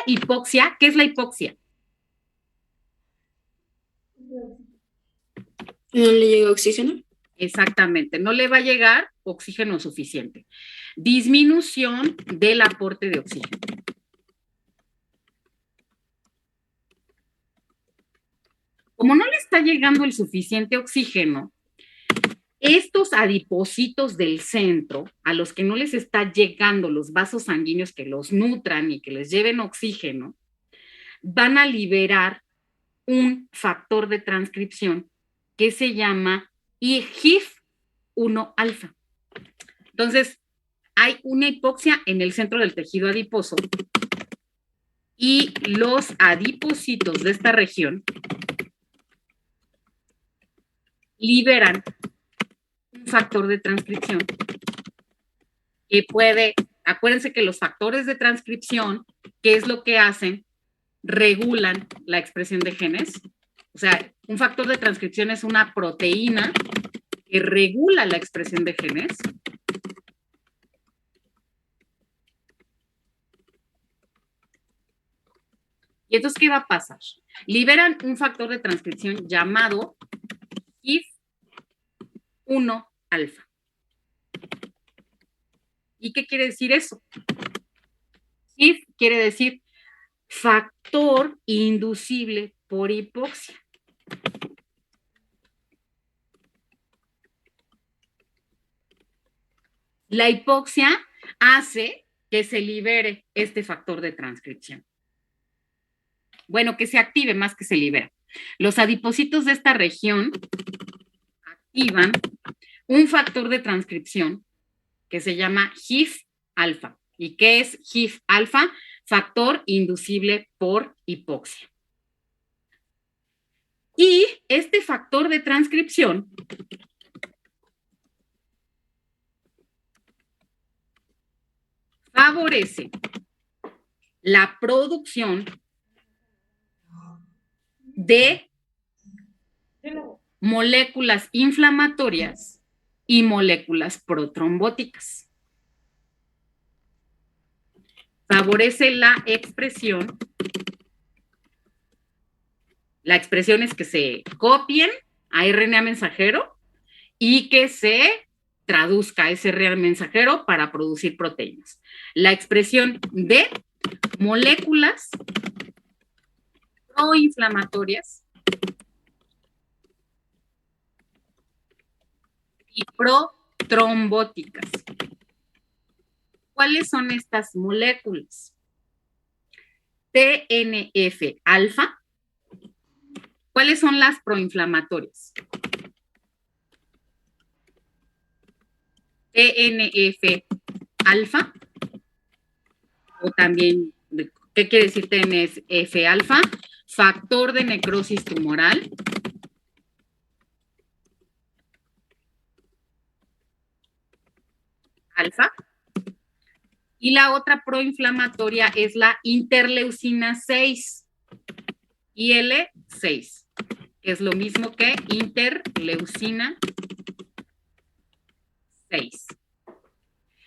hipoxia, ¿qué es la hipoxia? ¿No le llega oxígeno? Exactamente, no le va a llegar oxígeno suficiente. Disminución del aporte de oxígeno. Como no le está llegando el suficiente oxígeno, estos adipocitos del centro, a los que no les está llegando los vasos sanguíneos que los nutran y que les lleven oxígeno, van a liberar un factor de transcripción que se llama IGF-1 alfa. Entonces, hay una hipoxia en el centro del tejido adiposo y los adipocitos de esta región liberan un factor de transcripción que puede, acuérdense que los factores de transcripción, ¿qué es lo que hacen? Regulan la expresión de genes. O sea, un factor de transcripción es una proteína que regula la expresión de genes. Y entonces, ¿qué va a pasar? Liberan un factor de transcripción llamado IF1 alfa. ¿Y qué quiere decir eso? IF quiere decir factor inducible por hipoxia. La hipoxia hace que se libere este factor de transcripción. Bueno, que se active más que se libera. Los adipocitos de esta región activan un factor de transcripción que se llama GIF-alfa. ¿Y qué es GIF-alfa? Factor inducible por hipoxia. Y este factor de transcripción favorece la producción de moléculas inflamatorias y moléculas protrombóticas. Favorece la expresión es que se copien a RNA mensajero y que se traduzca ese RNA mensajero para producir proteínas. La expresión de moléculas proinflamatorias y protrombóticas. ¿Cuáles son estas moléculas? TNF-alfa. ¿Cuáles son las proinflamatorias? TNF-alfa. O también, ¿qué quiere decir TNF-alfa? Factor de necrosis tumoral. Alfa. Y la otra proinflamatoria es la interleucina 6, IL-6, que es lo mismo que interleucina 6.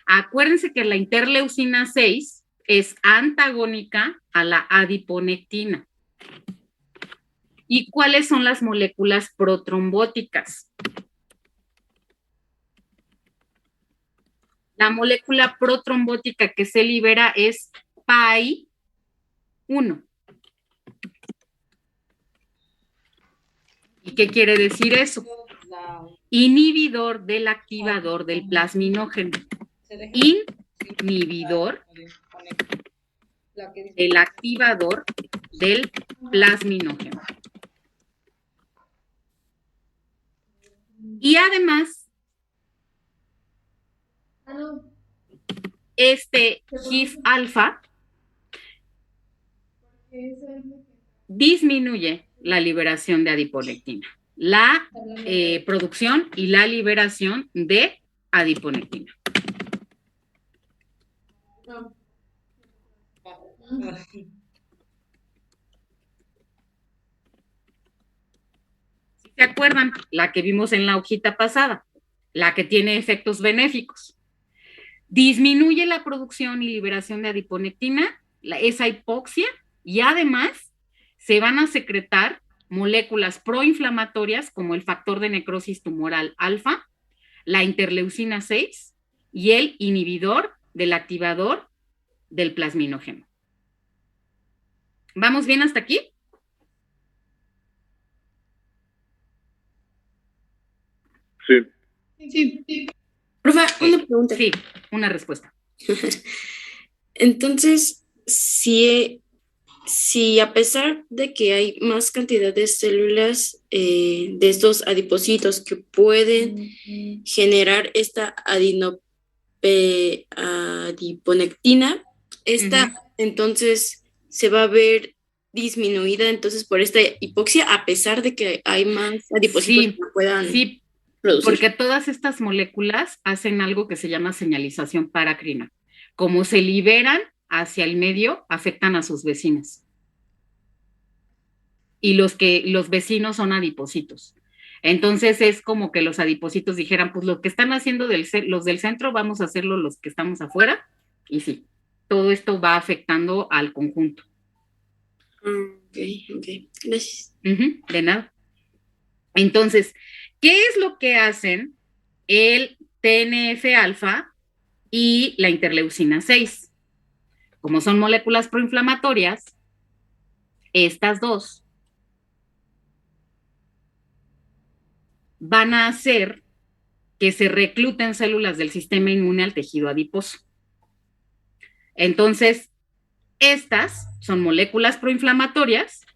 Acuérdense que la interleucina 6 es antagónica a la adiponectina. ¿Y cuáles son las moléculas protrombóticas? La molécula protrombótica que se libera es PAI-1. ¿Y qué quiere decir eso? Inhibidor del activador del plasminógeno. Inhibidor del activador del plasminógeno. Y además, este GIF-alfa disminuye la liberación de adiponectina, la producción y la liberación de adiponectina. ¿Se acuerdan? La que vimos en la hojita pasada, la que tiene efectos benéficos. Disminuye la producción y liberación de adiponectina, esa hipoxia y además se van a secretar moléculas proinflamatorias como el factor de necrosis tumoral alfa, la interleucina 6 y el inhibidor del activador del plasminógeno. ¿Vamos bien hasta aquí? Sí. Sí. Profe, una pregunta. Sí, una respuesta. Entonces, si a pesar de que hay más cantidad de células de estos adipocitos que pueden generar esta adiponectina, esta entonces se va a ver disminuida entonces por esta hipoxia a pesar de que hay más adipocitos que puedan producir. Porque todas estas moléculas hacen algo que se llama señalización paracrina. Como se liberan hacia el medio, afectan a sus vecinos. Y los vecinos son adipocitos. Entonces es como que los adipocitos dijeran, pues lo que están haciendo los del centro, vamos a hacerlo los que estamos afuera. Y sí, todo esto va afectando al conjunto. Ok, gracias. De nada. Entonces, ¿qué es lo que hacen el TNF-alfa y la interleucina 6? Como son moléculas proinflamatorias, estas dos van a hacer que se recluten células del sistema inmune al tejido adiposo. Entonces, estas son moléculas proinflamatorias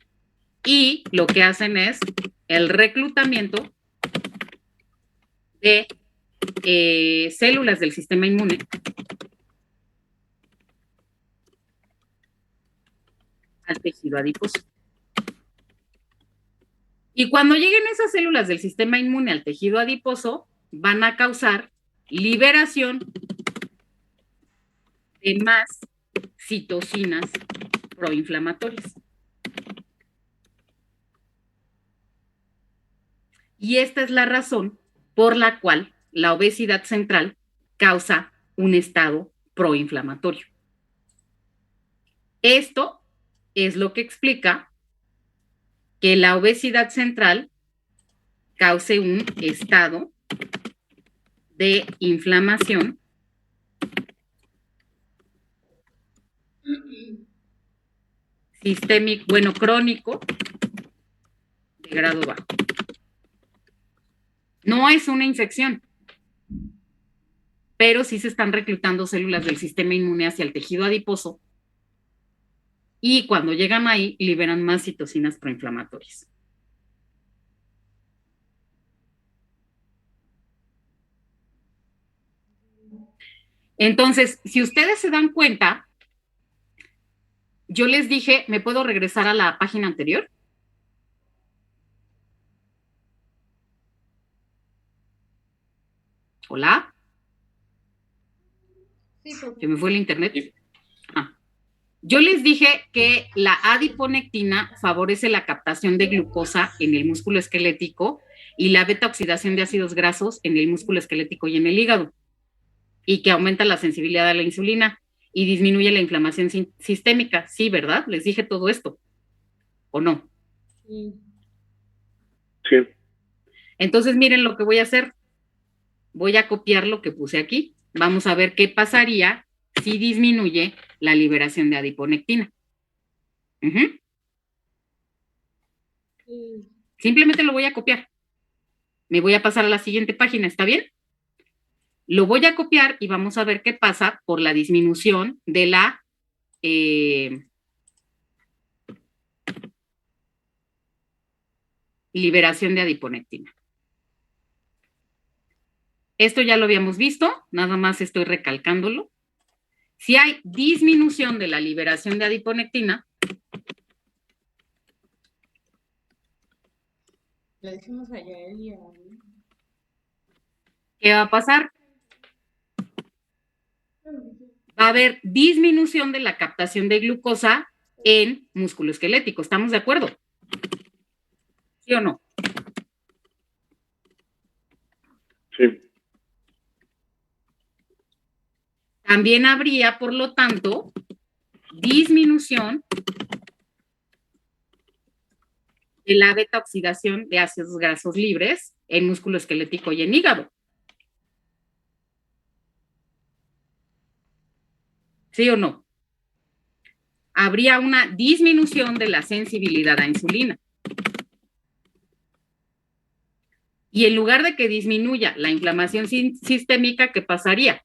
y lo que hacen es el reclutamiento de células del sistema inmune al tejido adiposo. Y cuando lleguen esas células del sistema inmune al tejido adiposo, van a causar liberación de más citocinas proinflamatorias. Y esta es la razón por la cual la obesidad central causa un estado proinflamatorio. Esto es lo que explica que la obesidad central cause un estado de inflamación sistémico, crónico de grado bajo. No es una infección, pero sí se están reclutando células del sistema inmune hacia el tejido adiposo y cuando llegan ahí liberan más citocinas proinflamatorias. Entonces, si ustedes se dan cuenta, yo les dije, ¿me puedo regresar a la página anterior? ¿Hola? Sí, ¿se me fue el internet? Sí. Yo les dije que la adiponectina favorece la captación de glucosa en el músculo esquelético y la beta-oxidación de ácidos grasos en el músculo esquelético y en el hígado, y que aumenta la sensibilidad a la insulina y disminuye la inflamación sistémica. Sí, ¿verdad? Les dije todo esto. ¿O no? Sí. Entonces, miren lo que voy a hacer. Voy a copiar lo que puse aquí. Vamos a ver qué pasaría si disminuye la liberación de adiponectina. Simplemente lo voy a copiar. Me voy a pasar a la siguiente página, ¿está bien? Lo voy a copiar y vamos a ver qué pasa por la disminución de la liberación de adiponectina. Esto ya lo habíamos visto, nada más estoy recalcándolo. Si hay disminución de la liberación de adiponectina, le decimos allá Elia. ¿qué va a pasar? Va a haber disminución de la captación de glucosa en músculo esquelético. ¿Estamos de acuerdo? ¿Sí o no? Sí. También habría, por lo tanto, disminución de la beta oxidación de ácidos grasos libres en músculo esquelético y en hígado. ¿Sí o no? Habría una disminución de la sensibilidad a insulina. Y en lugar de que disminuya la inflamación sistémica, ¿qué pasaría?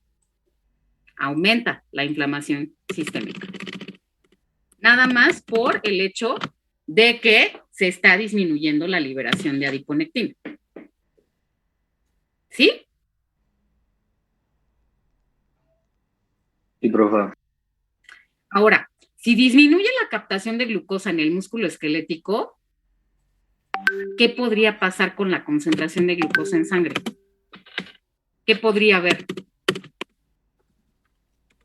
Aumenta la inflamación sistémica. Nada más por el hecho de que se está disminuyendo la liberación de adiponectina. ¿Sí? Sí, profe. Ahora, si disminuye la captación de glucosa en el músculo esquelético, ¿qué podría pasar con la concentración de glucosa en sangre? ¿Qué podría haber?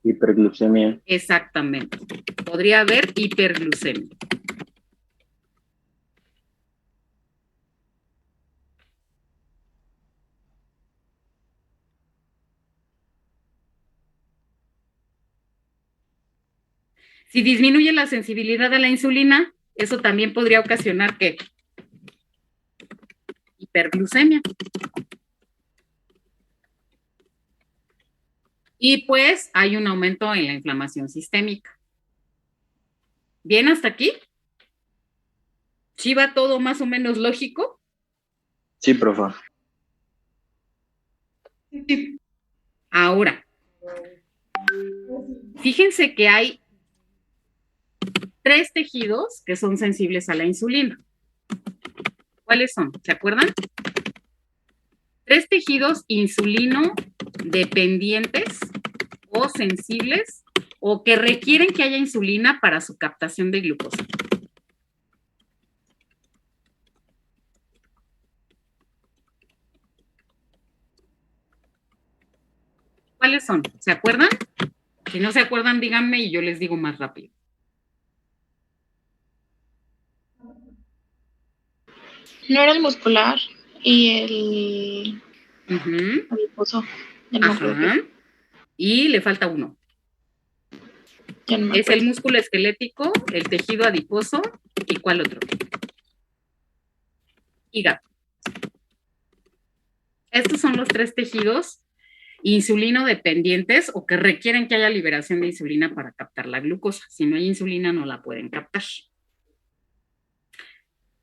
Hiperglucemia. Exactamente. Podría haber hiperglucemia. Si disminuye la sensibilidad a la insulina, eso también podría ocasionar ¿qué? Hiperglucemia. Y pues hay un aumento en la inflamación sistémica. ¿Bien hasta aquí? ¿Sí va todo más o menos lógico? Sí, profe. Ahora, fíjense que hay 3 tejidos que son sensibles a la insulina. ¿Cuáles son? ¿Se acuerdan? 3 tejidos insulino dependientes o sensibles o que requieren que haya insulina para su captación de glucosa. ¿Cuáles son? ¿Se acuerdan? Si no se acuerdan, díganme y yo les digo más rápido. No era el muscular y el adiposo. Ajá. Y le falta uno. Es el músculo esquelético, el tejido adiposo y ¿cuál otro? Hígado. Estos son los 3 tejidos insulino dependientes o que requieren que haya liberación de insulina para captar la glucosa. Si no hay insulina, no la pueden captar.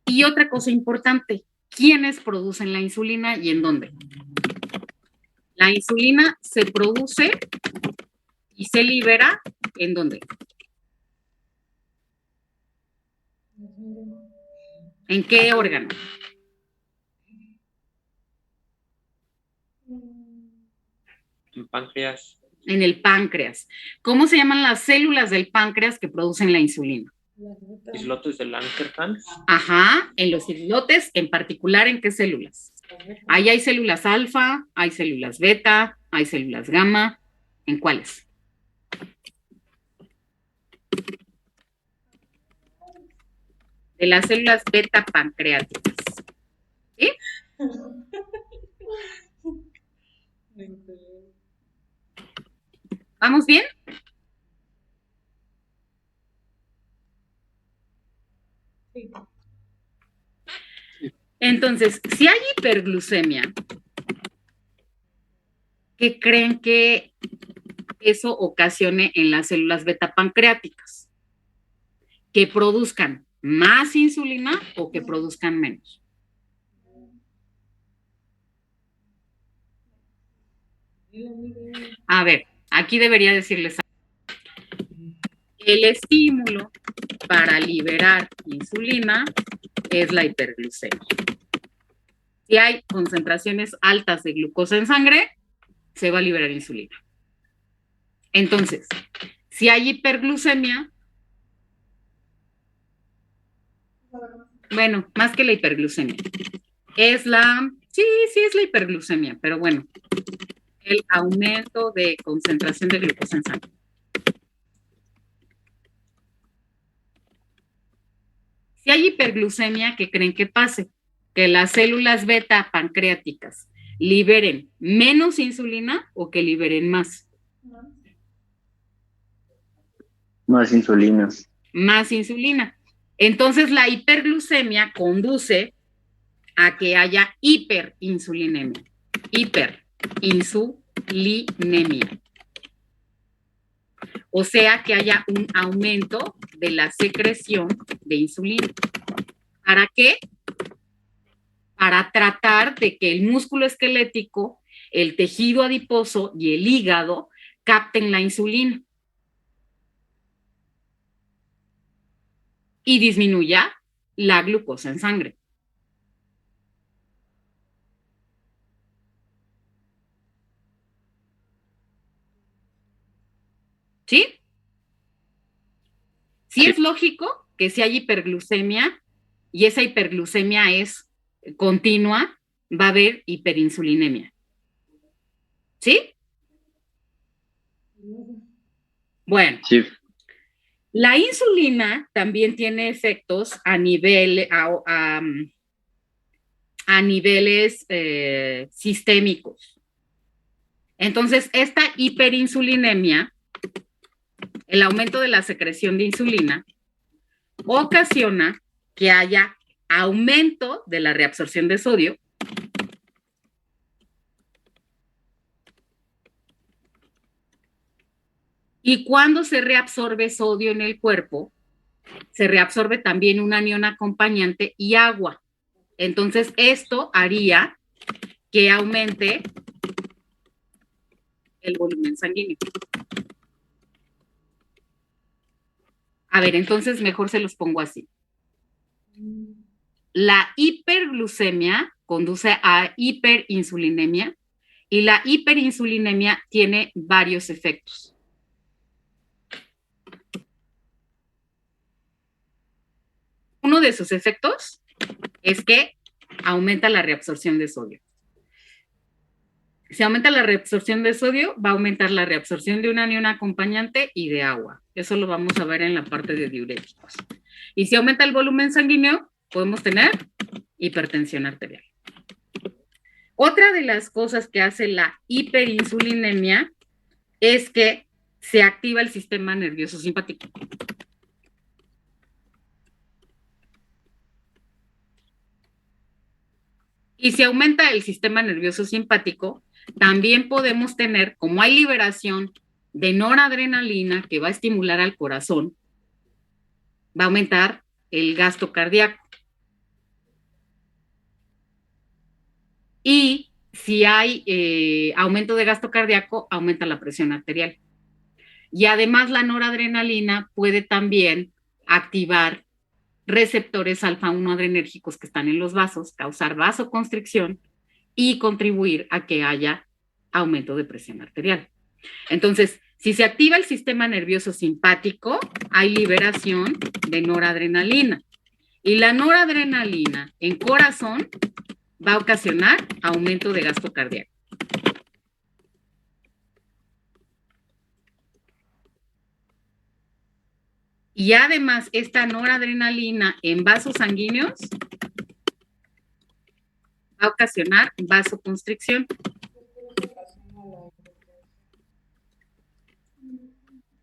Y otra cosa importante, ¿quiénes producen la insulina y en dónde? La insulina se produce y se libera ¿en dónde? ¿En qué órgano? En páncreas. En el páncreas. ¿Cómo se llaman las células del páncreas que producen la insulina? Islotes de Langerhans. Ajá, en los islotes, en particular, ¿en qué células? Ahí hay células alfa, hay células beta, hay células gamma. ¿En cuáles? De las células beta pancreáticas. ¿Sí? ¿Vamos bien? Sí. Entonces, si hay hiperglucemia, ¿qué creen que eso ocasione en las células beta pancreáticas? ¿Que produzcan más insulina o que produzcan menos? A ver, aquí debería decirles el estímulo para liberar insulina es la hiperglucemia. Si hay concentraciones altas de glucosa en sangre, se va a liberar insulina. Entonces, si hay hiperglucemia, bueno, más que la hiperglucemia, es la, sí es la hiperglucemia, pero bueno, el aumento de concentración de glucosa en sangre. Si hay hiperglucemia, ¿qué creen que pase? Que las células beta pancreáticas liberen menos insulina o que liberen más. Más insulina. Más insulina. Entonces la hiperglucemia conduce a que haya hiperinsulinemia. Hiperinsulinemia. O sea que haya un aumento de la secreción de insulina. ¿Para qué? Para tratar de que el músculo esquelético, el tejido adiposo y el hígado capten la insulina y disminuya la glucosa en sangre. ¿Sí? Sí es lógico que si hay hiperglucemia y esa hiperglucemia es continua, va a haber hiperinsulinemia. ¿Sí? Bueno. Sí. La insulina también tiene efectos a niveles sistémicos. Entonces, esta hiperinsulinemia, el aumento de la secreción de insulina, ocasiona que haya aumento de la reabsorción de sodio y cuando se reabsorbe sodio en el cuerpo, se reabsorbe también un anión acompañante y agua. Entonces, esto haría que aumente el volumen sanguíneo. A ver, entonces mejor se los pongo así. La hiperglucemia conduce a hiperinsulinemia y la hiperinsulinemia tiene varios efectos. Uno de sus efectos es que aumenta la reabsorción de sodio. Si aumenta la reabsorción de sodio, va a aumentar la reabsorción de un anión acompañante y de agua. Eso lo vamos a ver en la parte de diuréticos. Y si aumenta el volumen sanguíneo, podemos tener hipertensión arterial. Otra de las cosas que hace la hiperinsulinemia es que se activa el sistema nervioso simpático. Y si aumenta el sistema nervioso simpático, también podemos tener, como hay liberación de noradrenalina que va a estimular al corazón, va a aumentar el gasto cardíaco. Y si hay aumento de gasto cardíaco, aumenta la presión arterial. Y además la noradrenalina puede también activar receptores alfa-1 adrenérgicos que están en los vasos, causar vasoconstricción y contribuir a que haya aumento de presión arterial. Entonces, si se activa el sistema nervioso simpático, hay liberación de noradrenalina. Y la noradrenalina en corazón va a ocasionar aumento de gasto cardíaco. Y además, esta noradrenalina en vasos sanguíneos va a ocasionar vasoconstricción.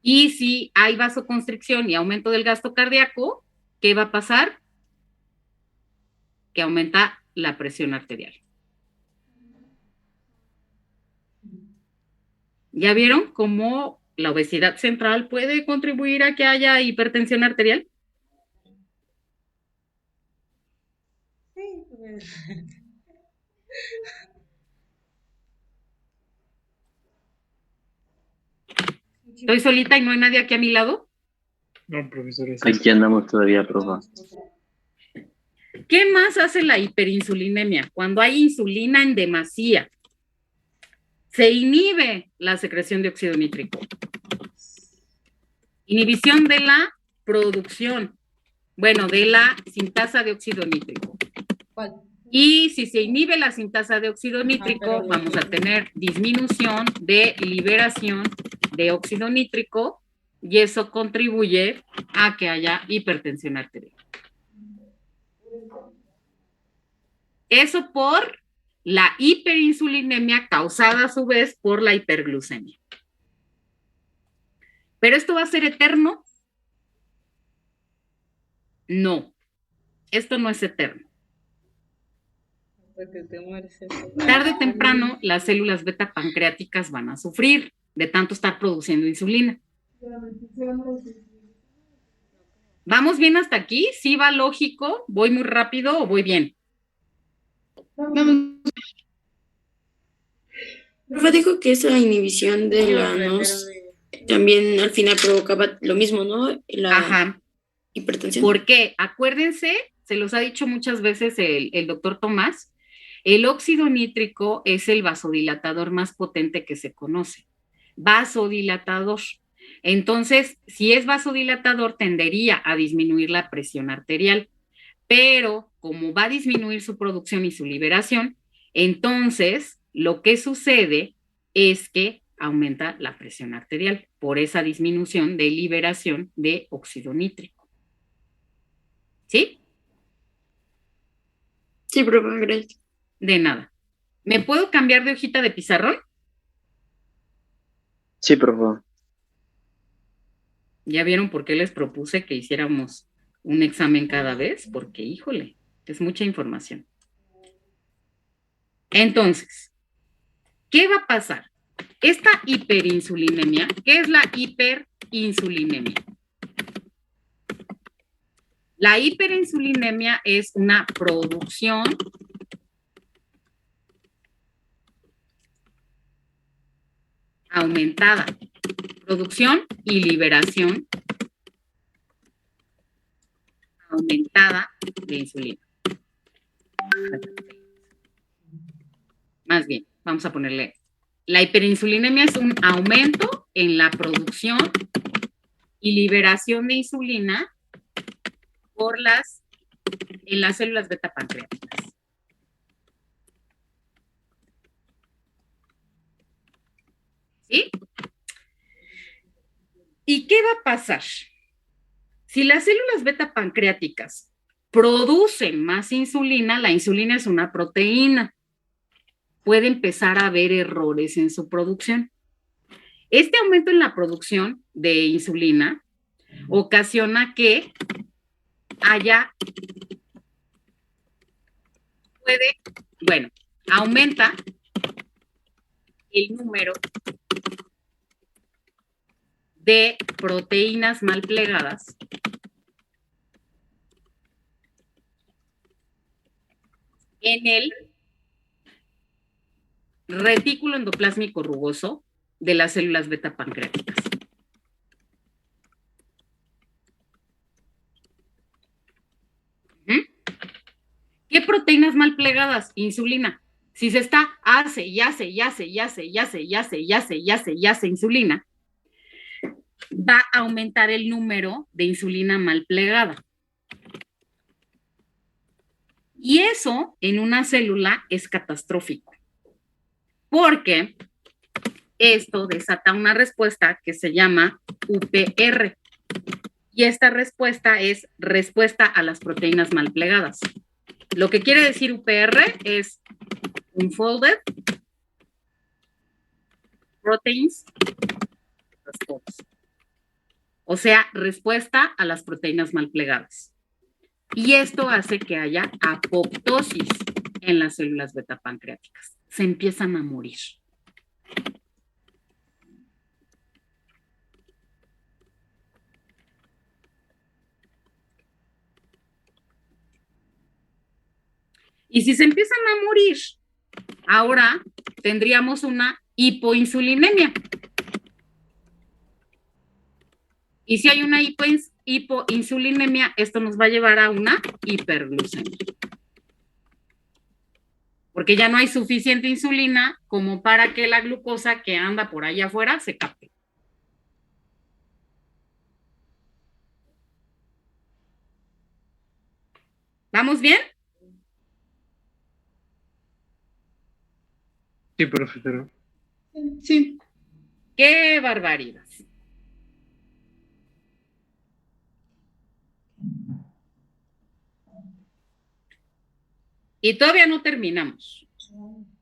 Y si hay vasoconstricción y aumento del gasto cardíaco, ¿qué va a pasar? Que aumenta la presión arterial. ¿Ya vieron cómo la obesidad central puede contribuir a que haya hipertensión arterial? Sí, pues. ¿Estoy solita y no hay nadie aquí a mi lado? No, profesor. Aquí andamos todavía, profe. ¿Qué más hace la hiperinsulinemia? Cuando hay insulina en demasía, se inhibe la secreción de óxido nítrico. Inhibición de la producción, bueno, de la sintasa de óxido nítrico. ¿Cuál? Y si se inhibe la sintasa de óxido nítrico, vamos a tener disminución de liberación de óxido nítrico y eso contribuye a que haya hipertensión arterial. Eso por la hiperinsulinemia causada a su vez por la hiperglucemia. Pero esto va a ser eterno No, esto no es eterno. Porque te mueres. Tarde o temprano, las células beta pancreáticas van a sufrir de tanto estar produciendo insulina. ¿Vamos bien hasta aquí? ¿Sí va lógico? ¿Voy muy rápido o voy bien? Profe dijo que esa inhibición de la NOS también al final provocaba lo mismo, ¿no? La Ajá. hipertensión. ¿Por qué? Acuérdense, se los ha dicho muchas veces el doctor Tomás, el óxido nítrico es el vasodilatador más potente que se conoce. Vasodilatador. Entonces, si es vasodilatador, tendería a disminuir la presión arterial, pero como va a disminuir su producción y su liberación, entonces lo que sucede es que aumenta la presión arterial por esa disminución de liberación de óxido nítrico. ¿Sí? Sí, profe, gracias. De nada. ¿Me puedo cambiar de hojita de pizarrón? Sí, profe. ¿Ya vieron por qué les propuse que hiciéramos un examen cada vez? Porque, híjole, es mucha información. Entonces, ¿qué va a pasar? Esta hiperinsulinemia, ¿qué es la hiperinsulinemia? La hiperinsulinemia es una producción aumentada, producción y liberación aumentada de insulina. Más bien, vamos a ponerle, la hiperinsulinemia es un aumento en la producción y liberación de insulina en las células beta pancreáticas. ¿Sí? ¿Y qué va a pasar? Si las células beta pancreáticas producen más insulina, la insulina es una proteína, puede empezar a haber errores en su producción. Este aumento en la producción de insulina ocasiona que aumenta el número de proteínas mal plegadas en el retículo endoplásmico rugoso de las células beta pancreáticas. ¿Qué proteínas mal plegadas? Insulina. Si se está, hace insulina, va a aumentar el número de insulina mal plegada. Y eso en una célula es catastrófico, porque esto desata una respuesta que se llama UPR. Y esta respuesta es respuesta a las proteínas mal plegadas. Lo que quiere decir UPR es Unfolded Proteins Response. O sea, respuesta a las proteínas mal plegadas. Y esto hace que haya apoptosis en las células beta pancreáticas. Se empiezan a morir. Y si se empiezan a morir, ahora tendríamos una hipoinsulinemia. Y si hay una hipoinsulinemia, esto nos va a llevar a una hiperglucemia. Porque ya no hay suficiente insulina como para que la glucosa que anda por allá afuera se capte. ¿Vamos bien? Sí, profesora. Sí. ¡Qué barbaridad! Y todavía no terminamos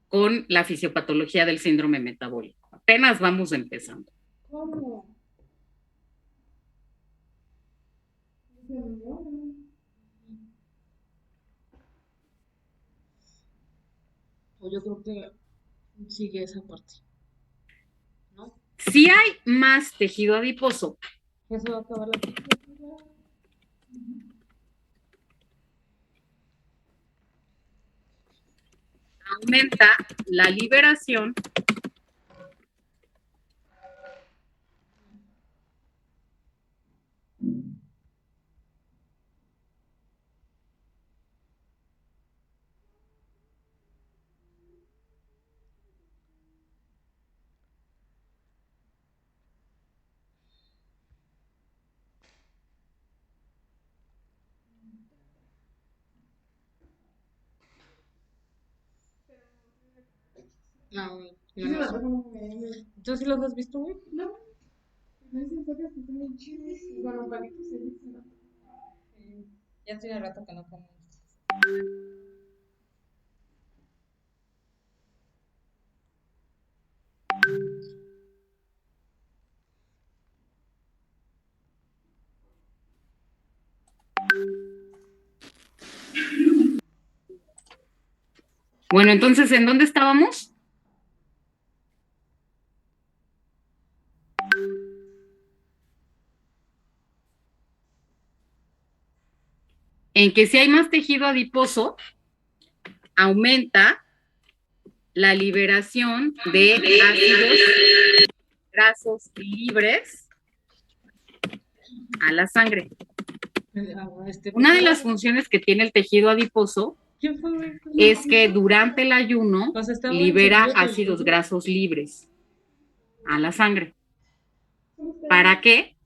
con la fisiopatología del síndrome metabólico. Apenas vamos empezando. ¿Cómo? O yo creo que sigue esa parte, ¿no? Si hay más tejido adiposo, Eso va a acabar la aumenta la liberación no, no. ¿Tú sí los has visto, güey? No. Bueno, palitos ya tiene rato que no como. Bueno, entonces, ¿en dónde estábamos? En que si hay más tejido adiposo, aumenta la liberación de ácidos grasos libres a la sangre. Una de las funciones que tiene el tejido adiposo es que durante el ayuno libera ácidos grasos libres a la sangre. ¿Para qué?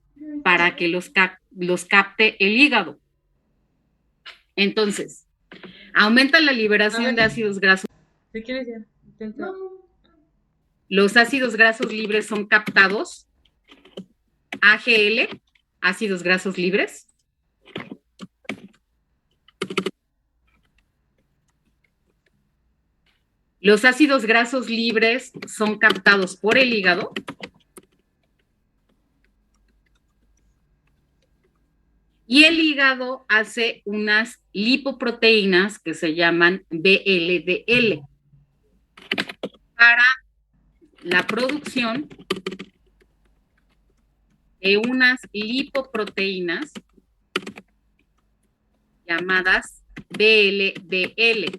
Para que los capte el hígado. Entonces, aumenta la liberación de ácidos grasos. Si quieres ya, intenta. Los ácidos grasos libres son captados, AGL, ácidos grasos libres. Los ácidos grasos libres son captados por el hígado. Y el hígado hace unas lipoproteínas que se llaman VLDL para la producción de unas lipoproteínas llamadas VLDL.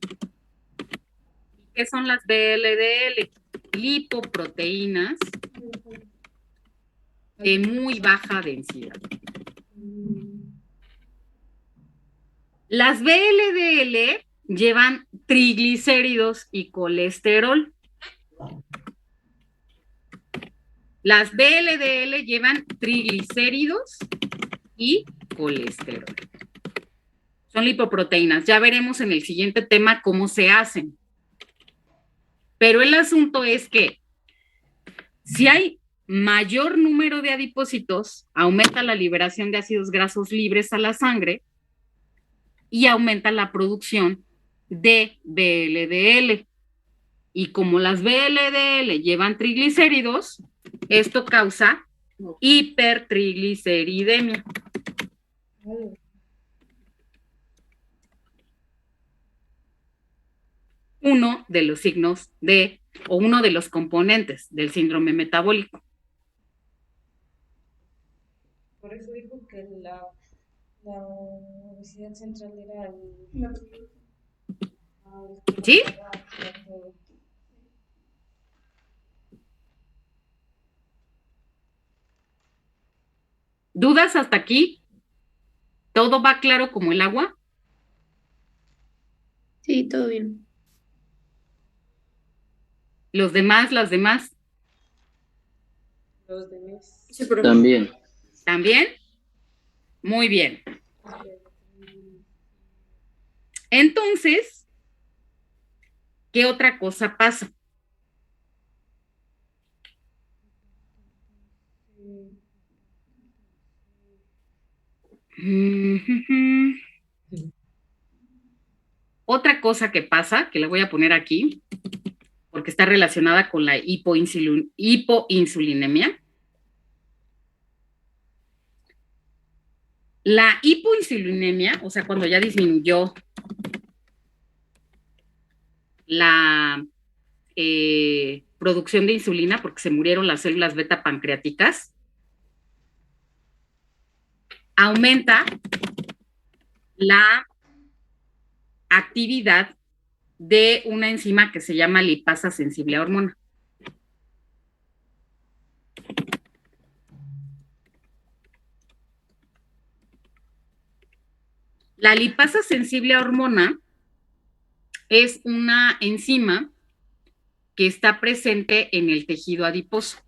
¿Qué son las VLDL? Lipoproteínas de muy baja densidad. Las VLDL llevan triglicéridos y colesterol. Las VLDL llevan triglicéridos y colesterol. Son lipoproteínas. Ya veremos en el siguiente tema cómo se hacen. Pero el asunto es que si hay mayor número de adipocitos, aumenta la liberación de ácidos grasos libres a la sangre y aumenta la producción de VLDL. Y como las VLDL llevan triglicéridos, esto causa hipertrigliceridemia. Uno de los signos o uno de los componentes del síndrome metabólico. Por eso dijo que la obesidad central era ¿Sí? ¿Dudas hasta aquí? ¿Todo va claro como el agua? Sí, todo bien. ¿Los demás, las demás? los demás. Sí, pero También. ¿También? Muy bien. Entonces, ¿qué otra cosa pasa? Otra cosa que pasa, que le voy a poner aquí, porque está relacionada con la hipoinsulinemia. La hipoinsulinemia, o sea, cuando ya disminuyó la producción de insulina porque se murieron las células beta pancreáticas, aumenta la actividad de una enzima que se llama lipasa sensible a hormona. La lipasa sensible a hormona es una enzima que está presente en el tejido adiposo.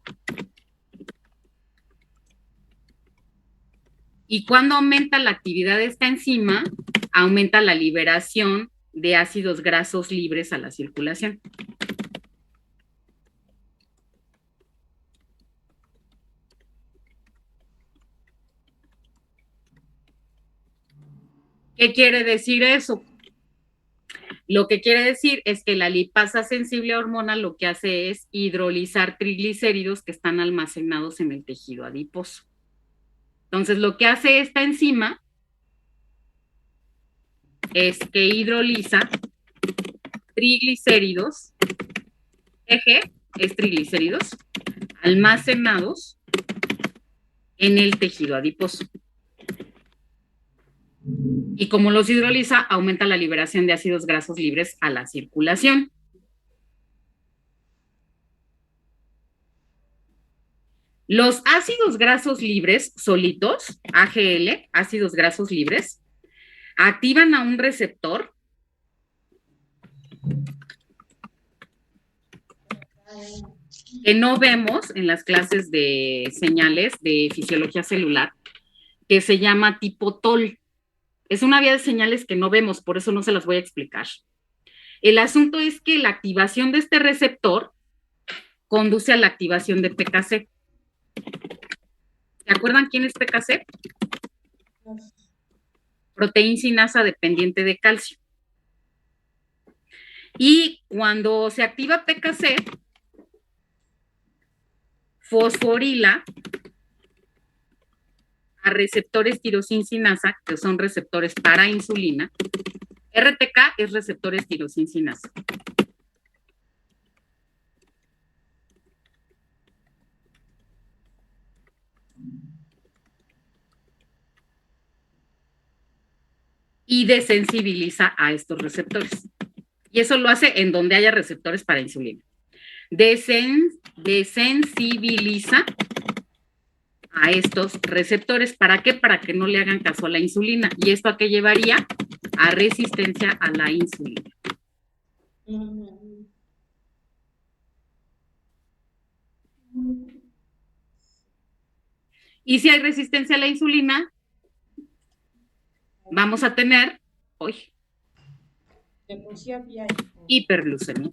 Y cuando aumenta la actividad de esta enzima, aumenta la liberación de ácidos grasos libres a la circulación. ¿Qué quiere decir eso? Lo que quiere decir es que la lipasa sensible a hormona lo que hace es hidrolizar triglicéridos que están almacenados en el tejido adiposo. Entonces, lo que hace esta enzima es que hidroliza triglicéridos, eje es triglicéridos, almacenados en el tejido adiposo. Y como los hidroliza, aumenta la liberación de ácidos grasos libres a la circulación. Los ácidos grasos libres solitos, AGL, ácidos grasos libres, activan a un receptor que no vemos en las clases de señales de fisiología celular, que se llama tipo TOL. Es una vía de señales que no vemos, por eso no se las voy a explicar. El asunto es que la activación de este receptor conduce a la activación de PKC. ¿Se acuerdan quién es PKC? Proteína sinasa dependiente de calcio. Y cuando se activa PKC, fosforila a receptores tirosina sinasa, que son receptores para insulina. RTK es receptores tirosina sinasa. Y desensibiliza a estos receptores. Y eso lo hace en donde haya receptores para insulina. Desensibiliza a estos receptores. ¿Para qué? Para que no le hagan caso a la insulina. ¿Y esto a qué llevaría? A resistencia a la insulina. Y si hay resistencia a la insulina, vamos a tener hoy hiperglucemia.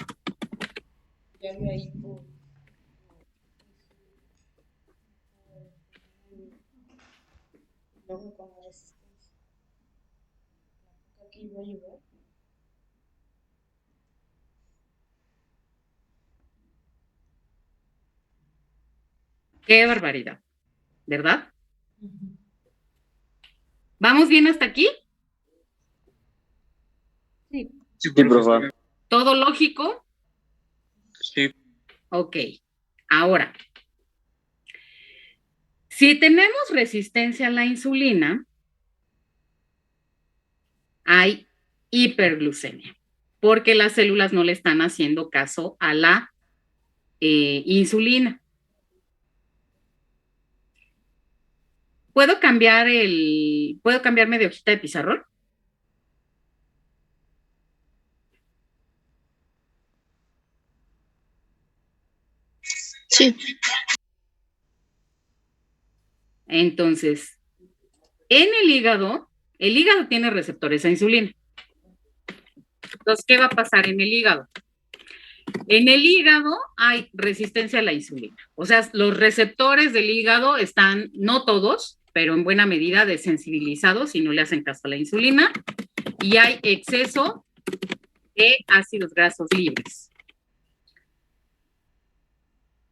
Qué barbaridad, ¿verdad? ¿Vamos bien hasta aquí? Sí, profe. ¿Todo lógico? Sí. Ok, ahora, si tenemos resistencia a la insulina, hay hiperglucemia, porque las células no le están haciendo caso a la insulina. ¿Puedo cambiarme de hojita de pizarrón? Sí. Entonces, en el hígado tiene receptores a insulina. Entonces, ¿qué va a pasar en el hígado? En el hígado hay resistencia a la insulina. O sea, los receptores del hígado están, no todos, pero en buena medida desensibilizados y no le hacen caso a la insulina. Y hay exceso de ácidos grasos libres.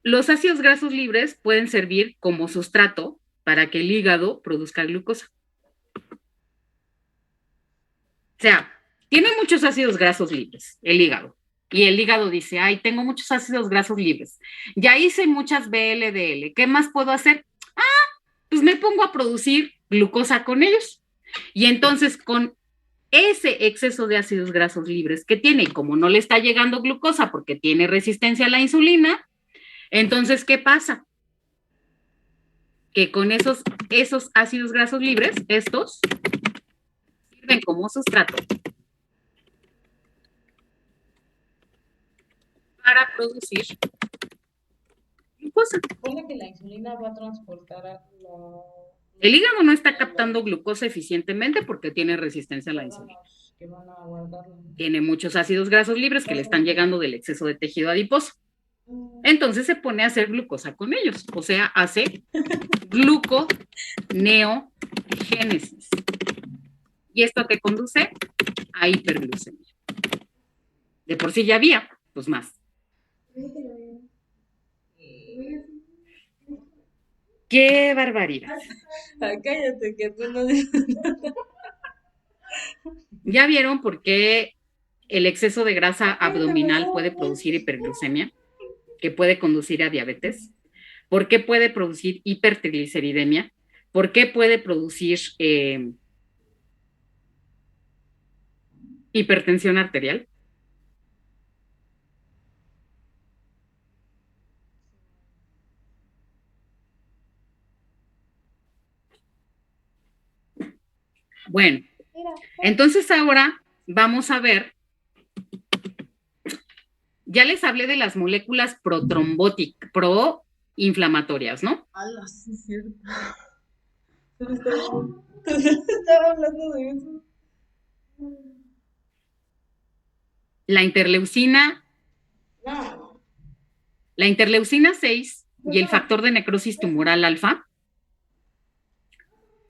Los ácidos grasos libres pueden servir como sustrato para que el hígado produzca glucosa. O sea, tiene muchos ácidos grasos libres, el hígado, Y el hígado dice, ay, tengo muchos ácidos grasos libres. Ya hice muchas VLDL. ¿Qué más puedo hacer? Pues me pongo a producir glucosa con ellos. Y entonces con ese exceso de ácidos grasos libres que tiene, y como no le está llegando glucosa porque tiene resistencia a la insulina, entonces, ¿qué pasa? Que con esos ácidos grasos libres, estos sirven como sustrato para producir glucosa. Pone que la insulina va a transportar El hígado no está captando glucosa eficientemente porque tiene resistencia a la insulina. que van a guardarlo. Tiene muchos ácidos grasos libres que le están llegando del exceso de tejido adiposo. Entonces se pone a hacer glucosa con ellos, o sea, hace gluconeogénesis. ¿Y esto qué conduce? A hiperglucemia. De por sí ya había, pues más. ¡Qué barbaridad! Ay, cállate, que tú no dices nada. ¿Ya vieron por qué el exceso de grasa abdominal puede producir hiperglucemia? Que puede conducir a diabetes. ¿Por qué puede producir hipertrigliceridemia? ¿Por qué puede producir hipertensión arterial? Bueno, entonces ahora vamos a ver, ya les hablé de las moléculas proinflamatorias, ¿no? Ala, sí es cierto. Estaba hablando de eso. La interleucina 6 y el factor de necrosis tumoral alfa,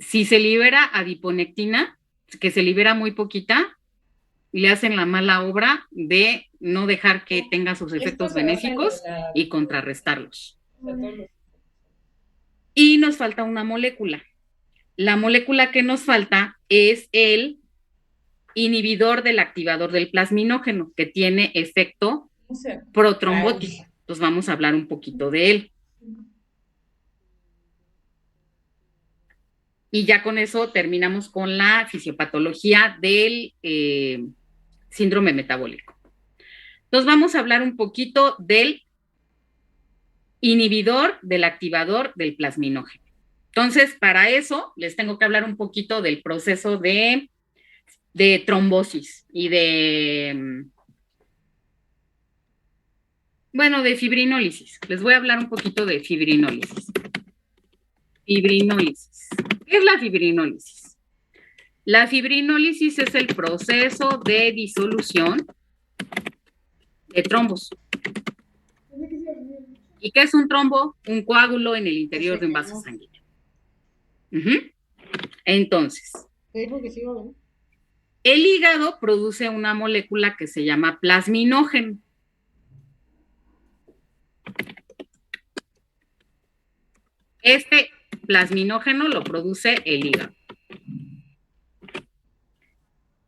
si se libera adiponectina, que se libera muy poquita, le hacen la mala obra de no dejar que tenga sus efectos benéficos y contrarrestarlos. Y nos falta una molécula. La molécula que nos falta es el inhibidor del activador del plasminógeno, que tiene efecto protrombótico. Entonces vamos a hablar un poquito de él. Y ya con eso terminamos con la fisiopatología del síndrome metabólico. Entonces vamos a hablar un poquito del inhibidor del activador del plasminógeno. Entonces, para eso les tengo que hablar un poquito del proceso de trombosis y de fibrinólisis. Les voy a hablar un poquito de fibrinólisis. Fibrinólisis. ¿Qué es la fibrinólisis? La fibrinólisis es el proceso de disolución de trombos. ¿Y qué es un trombo? Un coágulo en el interior de un vaso sanguíneo. Entonces, el hígado produce una molécula que se llama plasminógeno. Este plasminógeno lo produce el hígado.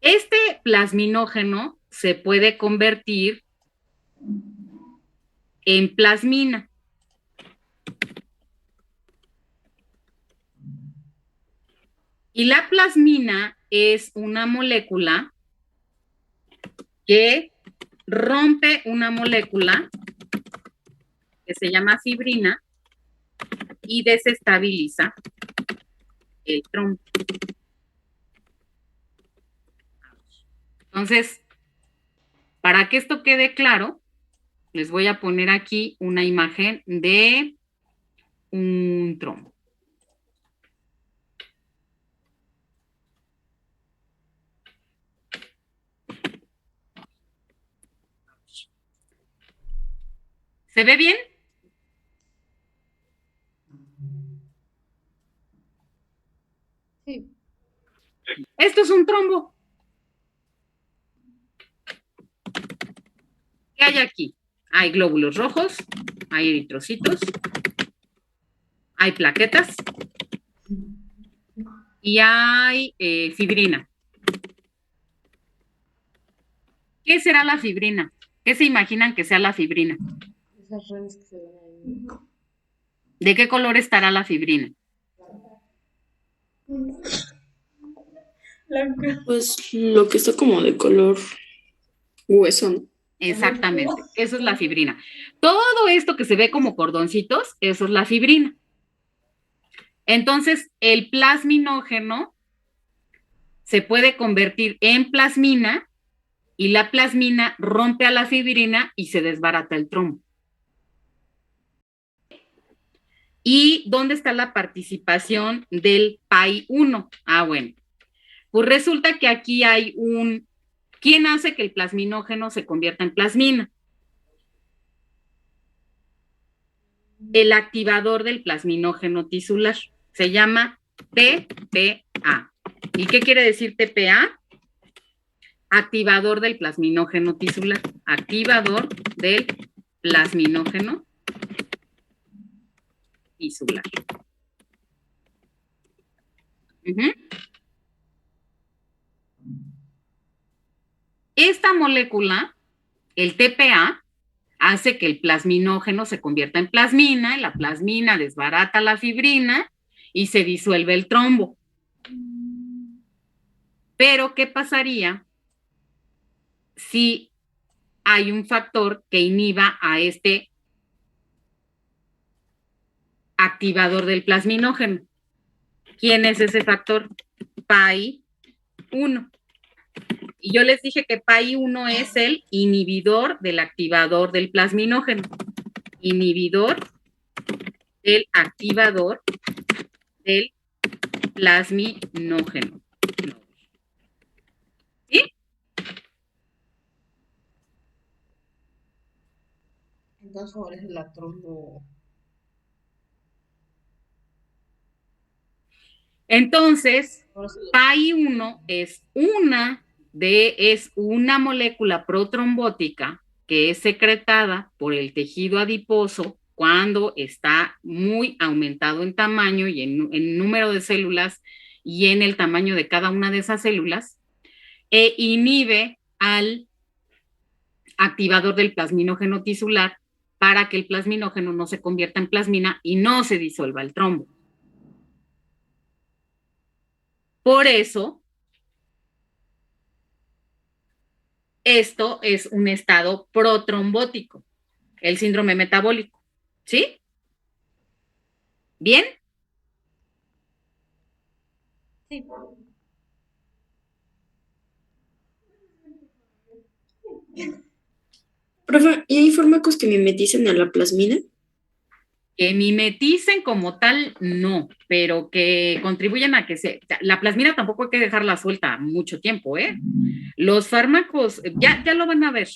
Este plasminógeno se puede convertir en plasmina. Y la plasmina es una molécula que rompe una molécula que se llama fibrina y desestabiliza el trombo. Entonces, para que esto quede claro, les voy a poner aquí una imagen de un trombo. ¿Se ve bien? Sí. Esto es un trombo. ¿Qué hay aquí? Hay glóbulos rojos, hay eritrocitos, hay plaquetas y hay fibrina. ¿Qué será la fibrina? ¿Qué se imaginan que sea la fibrina? Esas redes que se ven ahí. ¿De qué color estará la fibrina? Blanca. Pues lo que está como de color hueso, ¿no? Exactamente, eso es la fibrina. Todo esto que se ve como cordoncitos, eso es la fibrina. Entonces, el plasminógeno se puede convertir en plasmina y la plasmina rompe a la fibrina y se desbarata el trombo. ¿Y dónde está la participación del PAI-1? Ah, bueno, pues resulta que aquí hay un... ¿Quién hace que el plasminógeno se convierta en plasmina? El activador del plasminógeno tisular. Se llama TPA. ¿Y qué quiere decir TPA? Activador del plasminógeno tisular. Activador del plasminógeno tisular. Esta molécula, el TPA, hace que el plasminógeno se convierta en plasmina, y la plasmina desbarata la fibrina y se disuelve el trombo. Pero, ¿qué pasaría si hay un factor que inhiba a este activador del plasminógeno? ¿Quién es ese factor? PAI-1. Y yo les dije que PAI-1 es el inhibidor del activador del plasminógeno. Inhibidor del activador del plasminógeno. ¿Sí? Entonces favorece la trombo. Entonces, PAI-1 es una molécula protrombótica que es secretada por el tejido adiposo cuando está muy aumentado en tamaño y en número de células y en el tamaño de cada una de esas células, e inhibe al activador del plasminógeno tisular para que el plasminógeno no se convierta en plasmina y no se disuelva el trombo. Por eso, esto es un estado protrombótico, el síndrome metabólico. ¿Sí? ¿Bien? Sí. Profe, ¿y hay fármacos que mimeticen a la plasmina? Que mimeticen como tal, no, pero que contribuyen a que la plasmina tampoco hay que dejarla suelta mucho tiempo, ¿eh? Los fármacos, ya lo van a ver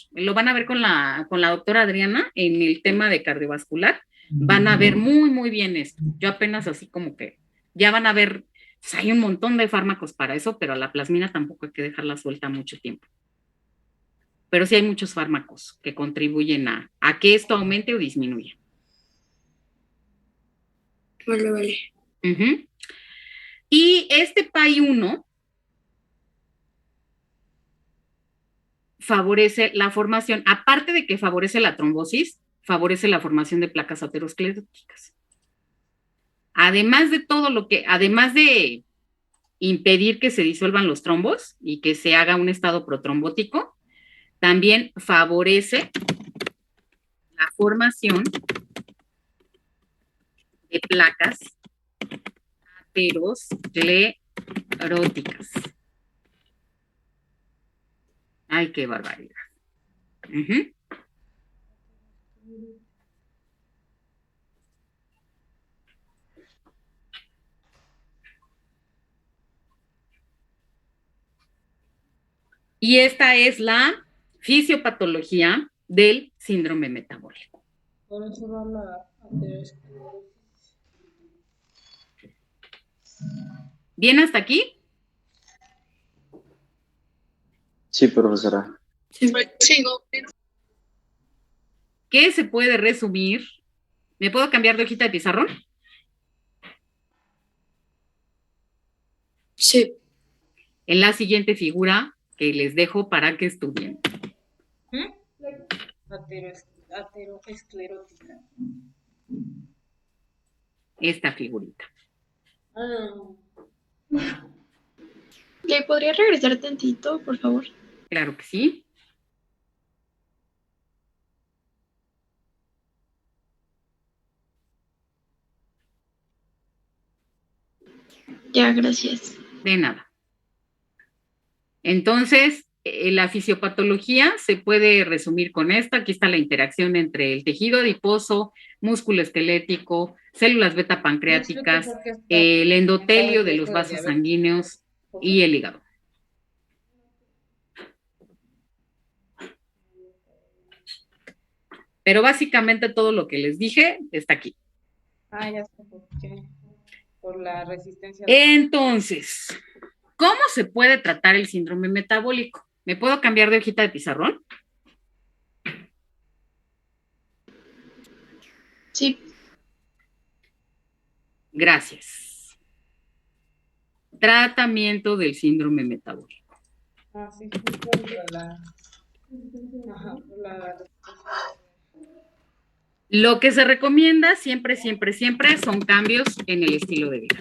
con la doctora Adriana en el tema de cardiovascular, van a ver muy bien esto. Yo apenas así como que ya van a ver, pues hay un montón de fármacos para eso, pero a la plasmina tampoco hay que dejarla suelta mucho tiempo. Pero sí hay muchos fármacos que contribuyen a que esto aumente o disminuya. Vale. Y este PAI-1 favorece la formación, aparte de que favorece la trombosis, favorece la formación de placas ateroscleróticas. Además de impedir que se disuelvan los trombos y que se haga un estado protrombótico, también favorece la formación de placas ateroscleróticas. Ay, qué barbaridad. Y esta es la fisiopatología del síndrome metabólico. Por eso da la aterosclerosis. ¿Bien hasta aquí? Sí, profesora. Sí. ¿Qué se puede resumir? ¿Me puedo cambiar de hojita de pizarrón? Sí. En la siguiente figura que les dejo para que estudien. Ateroesclerótica. Esta figurita. ¿Le podría regresar tantito, por favor? Claro que sí. Ya, gracias. De nada. Entonces, la fisiopatología se puede resumir con esta. Aquí está la interacción entre el tejido adiposo, músculo esquelético, células beta pancreáticas, el endotelio de los vasos sanguíneos y el hígado. Pero básicamente todo lo que les dije está aquí. Ya sé por qué. Por la resistencia. Entonces, ¿cómo se puede tratar el síndrome metabólico? ¿Me puedo cambiar de hojita de pizarrón? Sí. Gracias. Tratamiento del síndrome metabólico. Sí, por la... Lo que se recomienda siempre son cambios en el estilo de vida.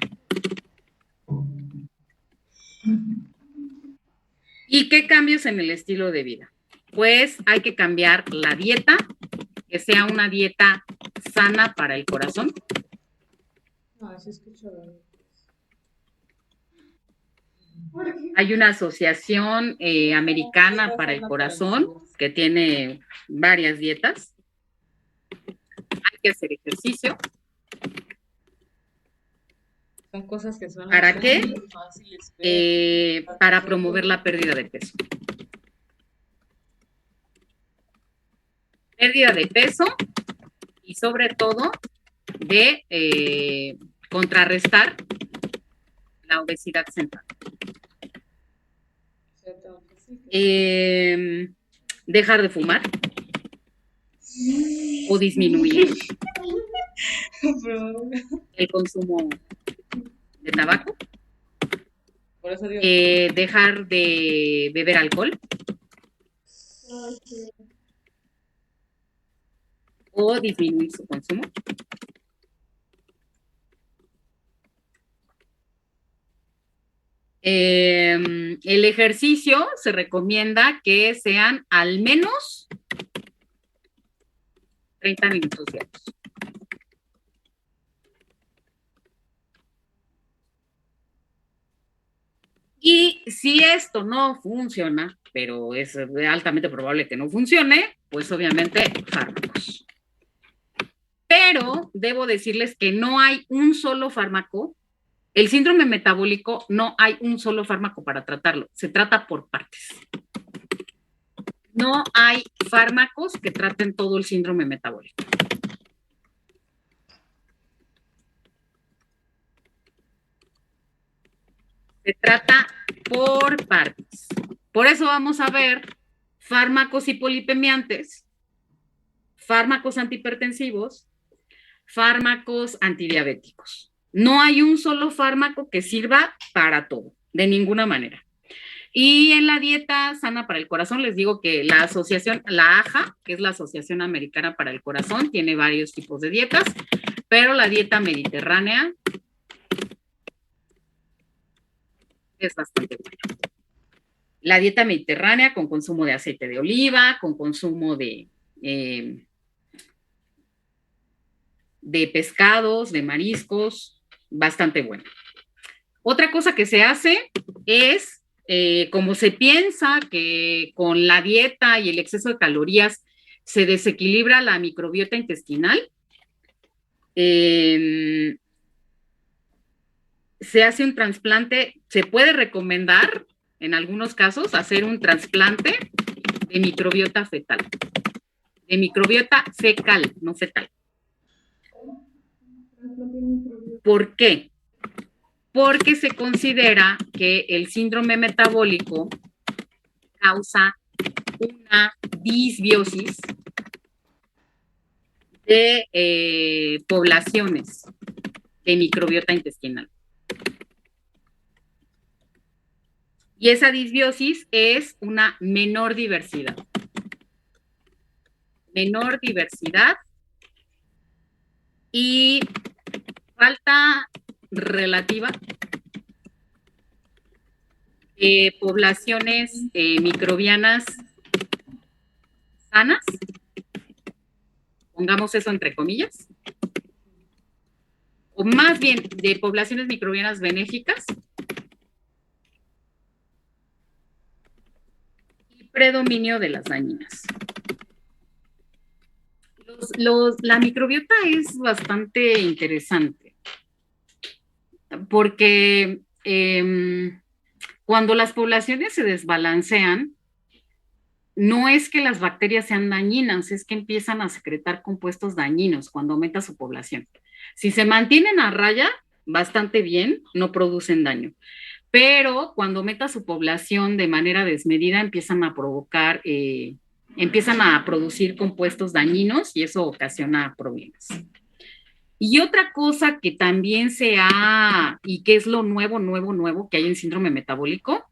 ¿Y qué cambios en el estilo de vida? Pues hay que cambiar la dieta, que sea una dieta sana para el corazón. Sí escucho. Hay una asociación americana para el corazón que tiene varias dietas. Hay que hacer ejercicio. Son cosas que son ¿Para qué? Para promover la pérdida de peso. Pérdida de peso y sobre todo de contrarrestar la obesidad central. Dejar de fumar o disminuir el consumo de tabaco. Por eso digo. Dejar de beber alcohol o disminuir su consumo. El ejercicio se recomienda que sean al menos 30 minutos diarios. Y si esto no funciona, pero es altamente probable que no funcione, pues obviamente fármacos. Pero debo decirles que no hay un solo fármaco. El síndrome metabólico no hay un solo fármaco para tratarlo, se trata por partes. No hay fármacos que traten todo el síndrome metabólico. Se trata por partes. Por eso vamos a ver fármacos hipolipemiantes, fármacos antihipertensivos, fármacos antidiabéticos. No hay un solo fármaco que sirva para todo, de ninguna manera. Y en la dieta sana para el corazón, les digo que la asociación, la AJA, que es la Asociación Americana para el Corazón, tiene varios tipos de dietas, pero la dieta mediterránea es bastante buena. La dieta mediterránea con consumo de aceite de oliva, con consumo de pescados, de mariscos, bastante buena. Otra cosa que se hace es, como se piensa que con la dieta y el exceso de calorías se desequilibra la microbiota intestinal, se hace un trasplante, se puede recomendar en algunos casos hacer un trasplante de microbiota fetal, de microbiota fecal, no fetal. ¿Por qué? Porque se considera que el síndrome metabólico causa una disbiosis de poblaciones de microbiota intestinal. Y esa disbiosis es una menor diversidad. menor diversidad y falta relativa de poblaciones microbianas sanas, pongamos eso entre comillas, o más bien de poblaciones microbianas benéficas y predominio de las dañinas. La microbiota es bastante interesante porque cuando las poblaciones se desbalancean, no es que las bacterias sean dañinas, es que empiezan a secretar compuestos dañinos cuando aumenta su población. Si se mantienen a raya, bastante bien, no producen daño. Pero cuando aumenta su población de manera desmedida, empiezan a provocar, empiezan a producir compuestos dañinos y eso ocasiona problemas. Y otra cosa que también y que es lo nuevo que hay en síndrome metabólico,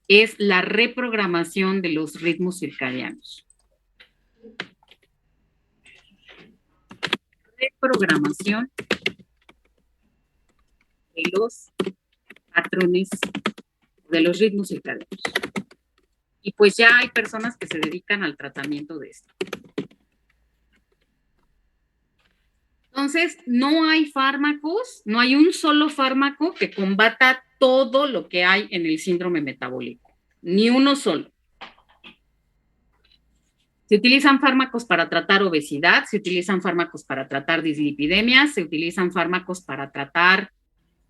es la reprogramación de los ritmos circadianos. Reprogramación de los patrones de los ritmos circadianos. Y pues ya hay personas que se dedican al tratamiento de esto. Entonces, no hay fármacos, no hay un solo fármaco que combata todo lo que hay en el síndrome metabólico, ni uno solo. Se utilizan fármacos para tratar obesidad, se utilizan fármacos para tratar dislipidemias, se utilizan fármacos para tratar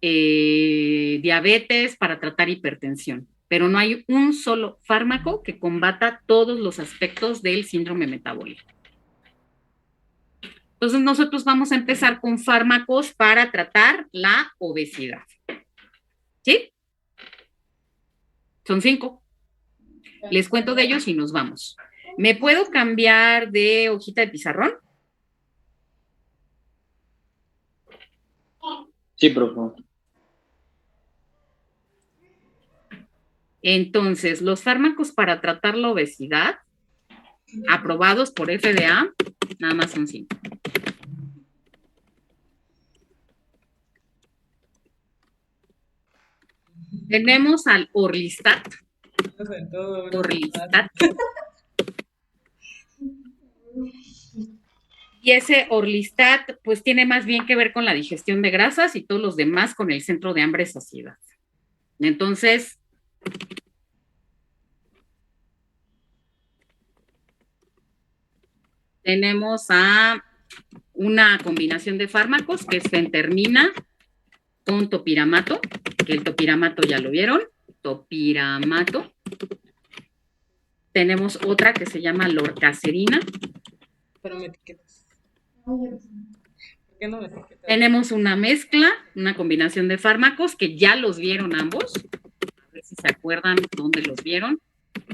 diabetes, para tratar hipertensión, pero no hay un solo fármaco que combata todos los aspectos del síndrome metabólico. Entonces nosotros vamos a empezar con fármacos para tratar la obesidad. ¿Sí? Son 5. Les cuento de ellos y nos vamos. ¿Me puedo cambiar de hojita de pizarrón? Sí, por favor. Entonces, los fármacos para tratar la obesidad, aprobados por FDA, nada más son 5. Tenemos al Orlistat. Orlistat. Y ese Orlistat, pues tiene más bien que ver con la digestión de grasas y todos los demás con el centro de hambre y saciedad. Entonces, tenemos a una combinación de fármacos que es fentermina con topiramato, que el topiramato ya lo vieron, topiramato. Tenemos otra que se llama lorcacerina. Pero me etiquetas. ¿Por qué no me etiquetas? Tenemos una mezcla, una combinación de fármacos que ya los vieron ambos. A ver si se acuerdan dónde los vieron.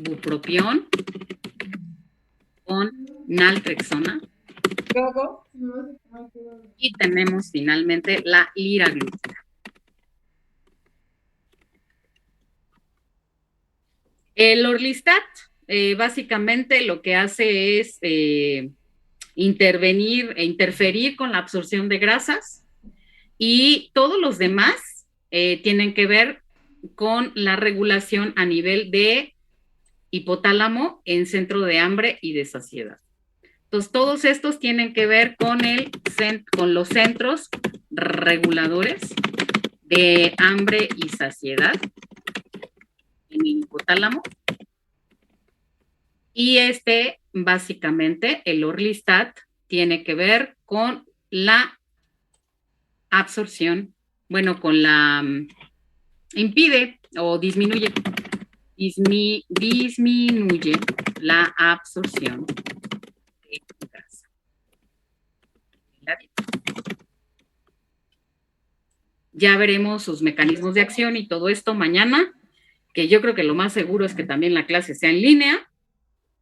Bupropión con naltrexona. ¿Cómo? Y tenemos finalmente la liraglutida. El Orlistat básicamente lo que hace es interferir con la absorción de grasas y todos los demás tienen que ver con la regulación a nivel de hipotálamo en centro de hambre y de saciedad. Entonces, todos estos tienen que ver con los centros reguladores de hambre y saciedad en el hipotálamo. Y básicamente, el Orlistat tiene que ver con la absorción, impide o disminuye la absorción de grasa. Ya veremos sus mecanismos de acción y todo esto mañana, que yo creo que lo más seguro es que también la clase sea en línea.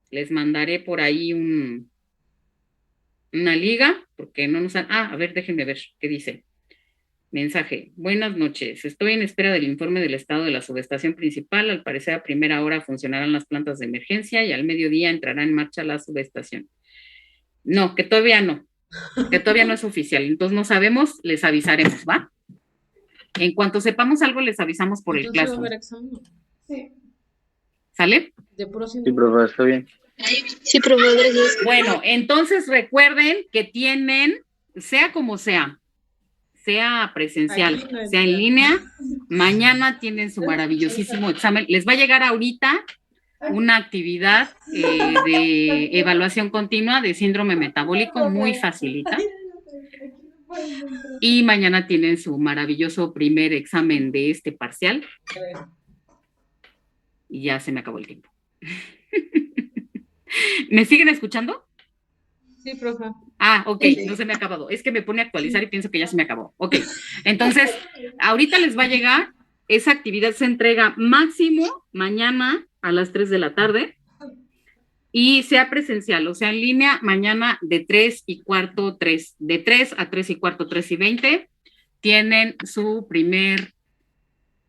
Les mandaré por ahí una liga, porque no nos han... a ver, déjenme ver qué dice. Mensaje. Buenas noches. Estoy en espera del informe del estado de la subestación principal. Al parecer a primera hora funcionarán las plantas de emergencia y al mediodía entrará en marcha la subestación. No, que todavía no. Que todavía no es oficial. Entonces no sabemos, les avisaremos, ¿va? En cuanto sepamos algo, les avisamos por el Entonces, ¿va a Classroom. haber examen? Sí. ¿Sale? De puro Sí, profe, está bien. Sí, profe, gracias. Bueno, entonces recuerden que tienen, sea como sea presencial, Aquí no es sea en cierto. línea, mañana tienen su maravillosísimo examen. Les va a llegar ahorita una actividad de evaluación continua de síndrome metabólico muy facilita. Y mañana tienen su maravilloso primer examen de este parcial. Y ya se me acabó el tiempo. ¿Me siguen escuchando? Sí, profe. Ah, ok, no se me ha acabado. Es que me pone a actualizar y pienso que ya se me acabó. Ok, entonces, ahorita les va a llegar, esa actividad se entrega máximo mañana a las 3 de la tarde y sea presencial, o sea, en línea, mañana de 3:15, 3, de 3 a 3:15, 3:20, tienen su primer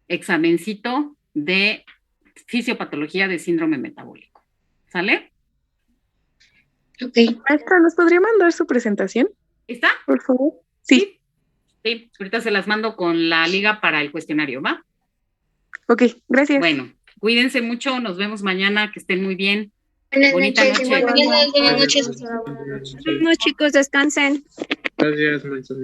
examencito de fisiopatología de síndrome metabólico. ¿Sale? Ok. Maestra, ¿nos podría mandar su presentación, ¿Está? por favor? Sí. Sí, ahorita se las mando con la liga para el cuestionario, ¿va? Ok, gracias. Bueno, cuídense mucho, nos vemos mañana, que estén muy bien. Buenas Bonita noches. noche. Buenas noches. Buenas noches. Sí. Chicos, descansen. Gracias, maestra.